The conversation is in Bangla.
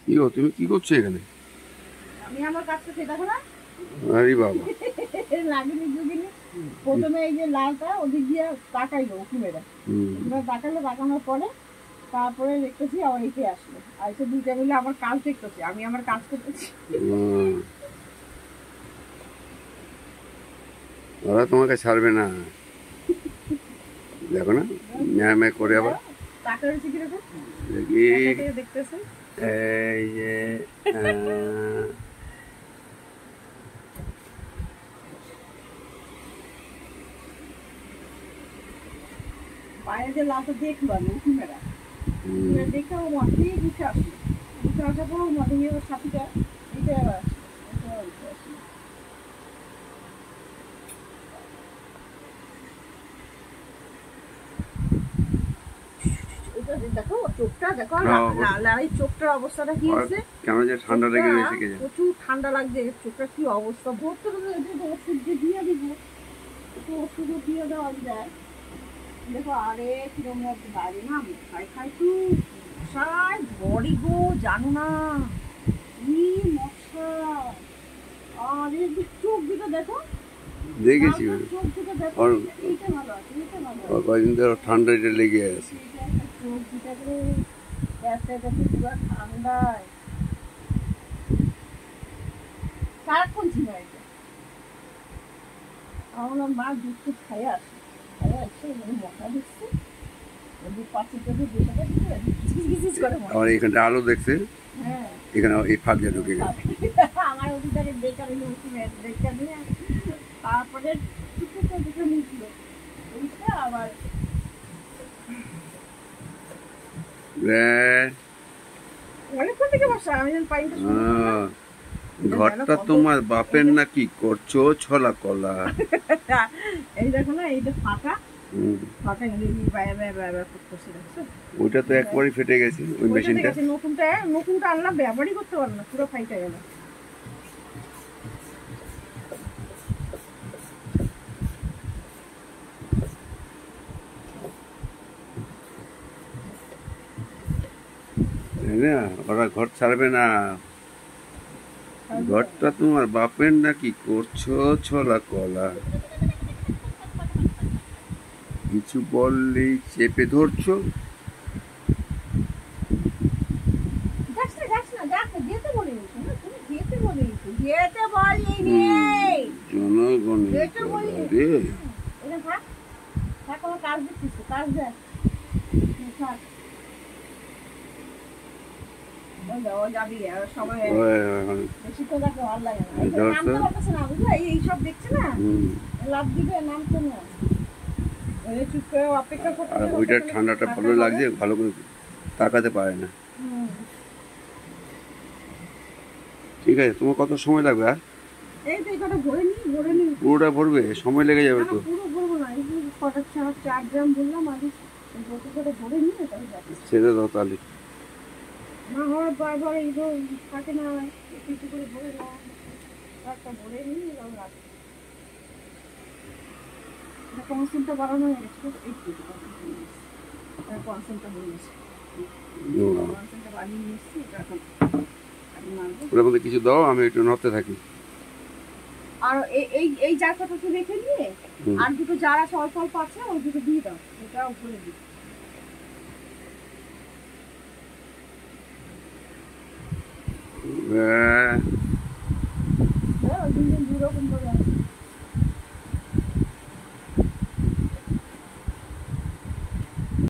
কি গো, তুমি কি করছো এখানে? আমি আমার কাজটা সেটা দেখো না। আরে বাবা, লাগেনি যুগিনি। প্রথমে এই যে লালটা ওদিক দিয়ে তাকাইলো উকুনেরা, তাকাইলো, তাকানোর পরে তারপরে দেখতেছি আবার এসে আসলো, আর এসে দুইটা মিলে আমার কাজ দেখতেছি, আমি আমার কাজ করতেছি। ওরা তোমাকে ছাড়বে না, দেখো না ম্যামে করে আবার টাকা রয়েছে কিরকম দেখতেছে। এই যে বাইরে যে লালটা দেখলো আমি উকুনেরা, দেখে ও মাঠে উঠে আসলো, উঠে আসার পর মাঠে গিয়ে ওর সাথীটা উঠে আসলো। দেখো চোখটা, দেখো চোখটার অবস্থাটা কি হয়েছে, কেন যে ঠান্ডা লেগে রয়েছে, প্রচুর ঠান্ডা লাগছে, চোখটা কি অবস্থা। ভর্তি ওষুধ দিয়ে দিব, একটু ওষুধ দিয়ে দেওয়া যায়। দেখো আরে কিরম বাইরে না খাই খাই তো মশাই বড়ি গো, জানো না কি মশা। আরে চোখ দুটো দেখো, দেখেছি চোখ দুটো দেখো, এইটা ভালো আছে, এইটা ভালো আছে। কয়েকদিন ধরে ঠান্ডাটা লেগে আছে, চোখ দুটা করে পুরো ঠান্ডায় সারাক্ষণ ছিল এটা। আমার মা দুধ টুধ খাইয়ে আসে, খাইয়ে আসে মশা দিচ্ছে, আর এখানটা আলো দেখছে, এখানে এই ফাঁক দিয়ে ঢুকে গেছে। আমার অধিকারে বেকার দেখা নিয়ে তারপরে দেখে নিয়েছিল ওইটা আবার অনেকক্ষণ থেকে বসা। আমি পাইনি, ঘরটা তোমার বাপের নাকি করছো ছলা কলা। এই দেখো না, এইটা ফাটা ফাটা করতেছে, ওইটা তো একবারই ফেটে গেছে ওই মেশিনটা। নতুনটা আনলাম, ব্যবহারই করতে পারলাম না, পুরো ফাইটা গেল। ওরা ঘর ছাড়বে না, ঘরটা তোমার বাপের নাকি করছো ছলা কলা। কিছু বললেই চেপে ধরছো। এইসব দেখছে না, লাভ দিবে নামতো না, অপেক্ষা করতে। আর ওইটার ঠান্ডাটা ভালো লাগছে, ভালো করে তাকাতে পারে না। ঠিক আছে, তোমার কত সময় লাগবে? আর এই তো এটা ভরে নি পুরোটা ভরবে, সময় লেগে যাবে তো। পুরো ভরবো না, এই কটা 4 গ্রাম বললাম, আগে করে ভরে নি ছেড়ে দাও তাহলে। না হয় বারবার এই থাকে না, কিছু করে ভরে না, একটা ভরে নি রাখি। কনসেন্টটা বাড়ানো হয়ে গেছে, কনসেন্টটা হয়ে গেছে, কনসেন্টটা বাড়িয়ে নিয়ে এসছি। ওটার মধ্যে কিছু দাও, আমি একটু নড়তে থাকি। আর এই জারটা তো রেখে দিয়ে আর দুটো জার আছে অল্প অল্প আছে, ওই দুটো দিয়ে দাও, এটা উপরে দিই। দুরকম ভাবে